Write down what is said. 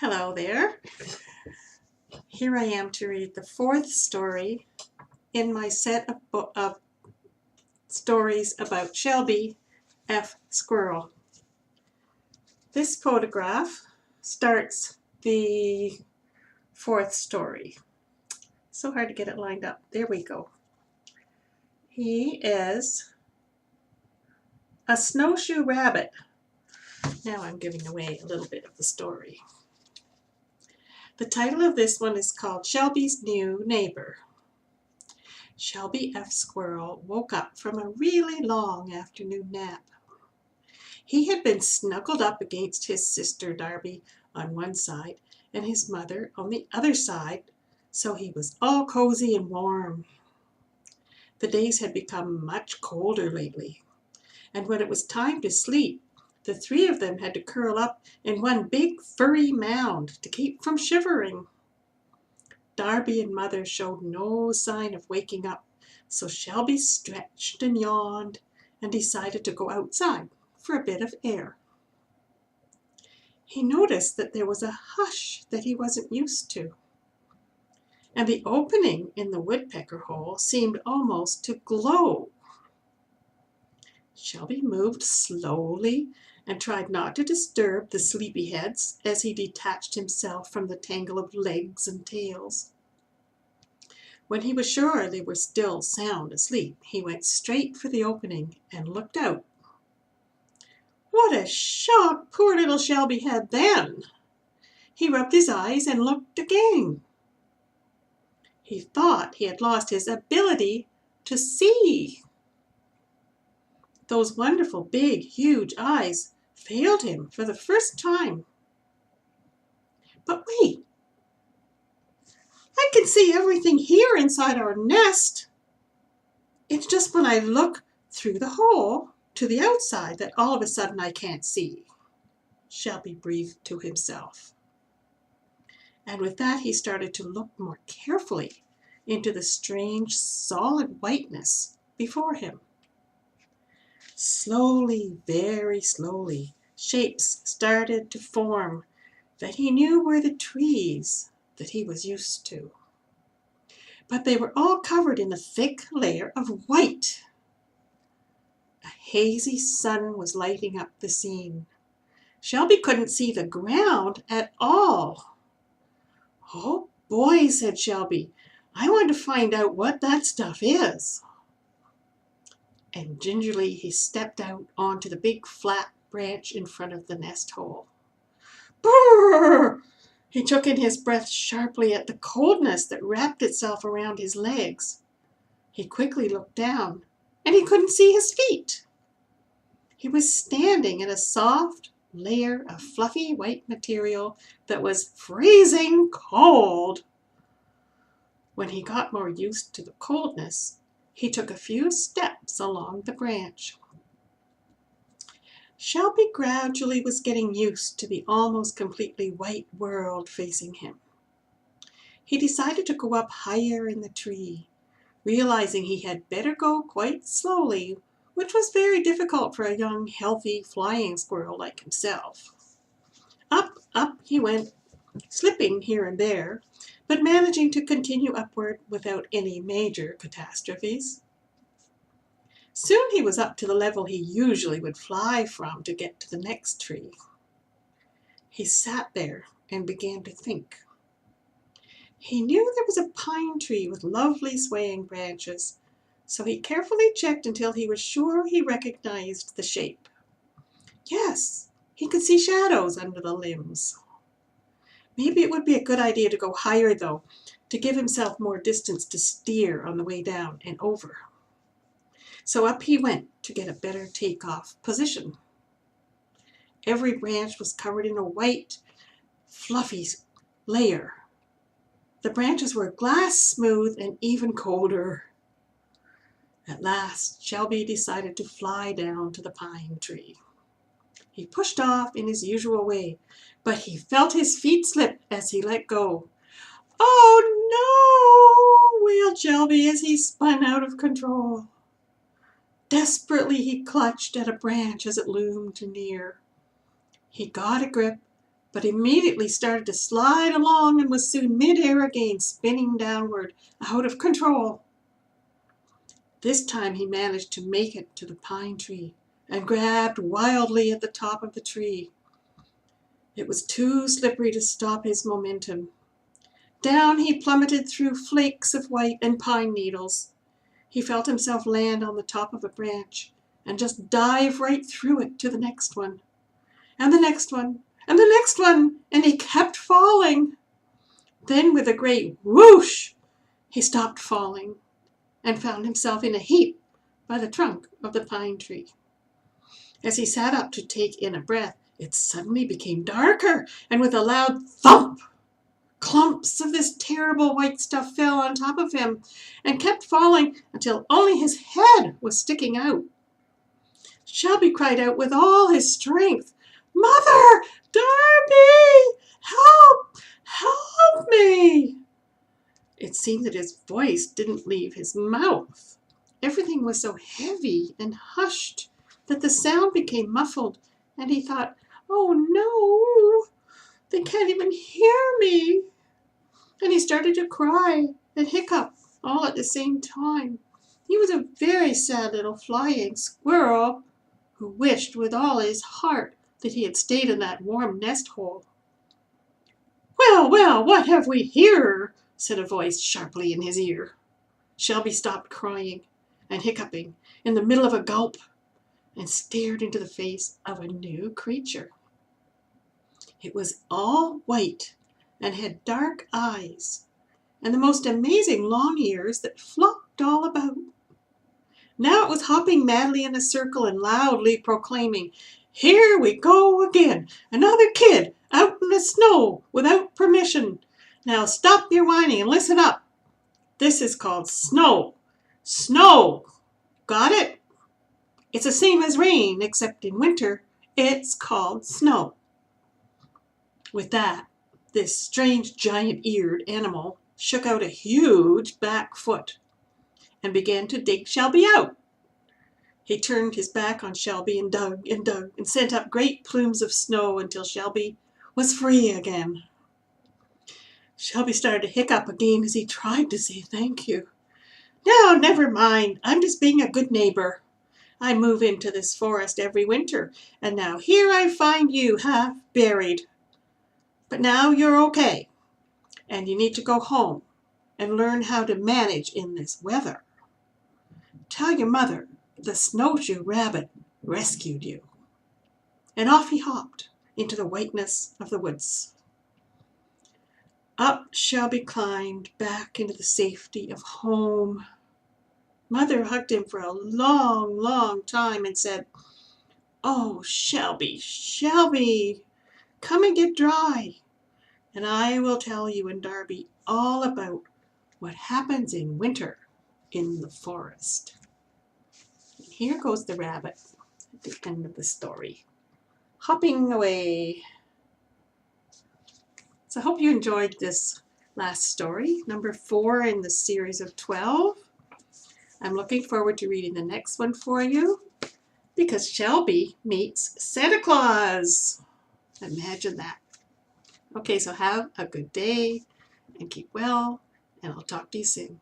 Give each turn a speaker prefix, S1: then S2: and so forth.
S1: Hello there. Here I am to read the fourth story in my set of stories about Shelby F. Squirrel. This photograph starts the fourth story. So hard to get it lined up. There we go. He is a snowshoe rabbit. Now I'm giving away a little bit of the story. The title of this one is called Shelby's New Neighbor. Shelby F. Squirrel woke up from a really long afternoon nap. He had been snuggled up against his sister Darby on one side and his mother on the other side, so he was all cozy and warm. The days had become much colder lately, and when it was time to sleep, the three of them had to curl up in one big furry mound to keep from shivering. Darby and Mother showed no sign of waking up, so Shelby stretched and yawned and decided to go outside for a bit of air. He noticed that there was a hush that he wasn't used to, and the opening in the woodpecker hole seemed almost to glow. Shelby moved slowly and tried not to disturb the sleepyheads as he detached himself from the tangle of legs and tails. When he was sure they were still sound asleep, he went straight for the opening and looked out. What a shock poor little Shelby had then! He rubbed his eyes and looked again. He thought he had lost his ability to see. Those wonderful big, huge eyes failed him for the first time. But wait! I can see everything here inside our nest. It's just when I look through the hole to the outside that all of a sudden I can't see, Shelby breathed to himself. And with that he started to look more carefully into the strange solid whiteness before him. Slowly, very slowly, shapes started to form that he knew were the trees that he was used to. But they were all covered in a thick layer of white. A hazy sun was lighting up the scene. Shelby couldn't see the ground at all. Oh boy, said Shelby, I want to find out what that stuff is. And gingerly he stepped out onto the big flat branch in front of the nest hole. Brrr! He took in his breath sharply at the coldness that wrapped itself around his legs. He quickly looked down, and he couldn't see his feet. He was standing in a soft layer of fluffy white material that was freezing cold. When he got more used to the coldness, he took a few steps along the branch. Shelby gradually was getting used to the almost completely white world facing him. He decided to go up higher in the tree, realizing he had better go quite slowly, which was very difficult for a young, healthy, flying squirrel like himself. Up, up he went, slipping here and there, but managing to continue upward without any major catastrophes. Soon he was up to the level he usually would fly from to get to the next tree. He sat there and began to think. He knew there was a pine tree with lovely swaying branches, so he carefully checked until he was sure he recognized the shape. Yes, he could see shadows under the limbs. Maybe it would be a good idea to go higher, though, to give himself more distance to steer on the way down and over. So up he went to get a better takeoff position. Every branch was covered in a white, fluffy layer. The branches were glass smooth and even colder. At last, Shelby decided to fly down to the pine tree. He pushed off in his usual way, but he felt his feet slip as he let go. Oh no, wailed Shelby as he spun out of control. Desperately he clutched at a branch as it loomed near. He got a grip, but immediately started to slide along and was soon mid-air again, spinning downward, out of control. This time he managed to make it to the pine tree and grabbed wildly at the top of the tree. It was too slippery to stop his momentum. Down he plummeted through flakes of white and pine needles. He felt himself land on the top of a branch and just dive right through it to the next one, and the next one, and the next one, and he kept falling. Then with a great whoosh, he stopped falling and found himself in a heap by the trunk of the pine tree. As he sat up to take in a breath, it suddenly became darker, and with a loud thump, clumps of this terrible white stuff fell on top of him and kept falling until only his head was sticking out. Shelby cried out with all his strength, "Mother! Darby! Help! Help me!" It seemed that his voice didn't leave his mouth. Everything was so heavy and hushed that the sound became muffled, and he thought, "Oh no, they can't even hear me." And he started to cry and hiccup all at the same time. He was a very sad little flying squirrel who wished with all his heart that he had stayed in that warm nest hole. "Well, well, what have we here?" said a voice sharply in his ear. Shelby stopped crying and hiccuping in the middle of a gulp and stared into the face of a new creature. It was all white and had dark eyes and the most amazing long ears that flopped all about. Now it was hopping madly in a circle and loudly proclaiming, "Here we go again, another kid out in the snow without permission. Now stop your whining and listen up. This is called snow. Snow! Got it? It's the same as rain, except in winter it's called snow." With that, this strange giant-eared animal shook out a huge back foot and began to dig Shelby out. He turned his back on Shelby and dug and sent up great plumes of snow until Shelby was free again. Shelby started to hiccup again as he tried to say thank you. "No, never mind. I'm just being a good neighbor. I move into this forest every winter, and now here I find you half buried. But now you're okay, and you need to go home and learn how to manage in this weather. Tell your mother the snowshoe rabbit rescued you." And off he hopped into the whiteness of the woods. Up Shelby climbed back into the safety of home. Mother hugged him for a long, long time and said, "Oh, Shelby, Shelby, come and get dry, and I will tell you and Darby all about what happens in winter in the forest." And here goes the rabbit at the end of the story, hopping away. So I hope you enjoyed this last story, number 4 in the series of 12. I'm looking forward to reading the next one for you because Shelby meets Santa Claus. Imagine that. Okay, so have a good day and keep well, and I'll talk to you soon.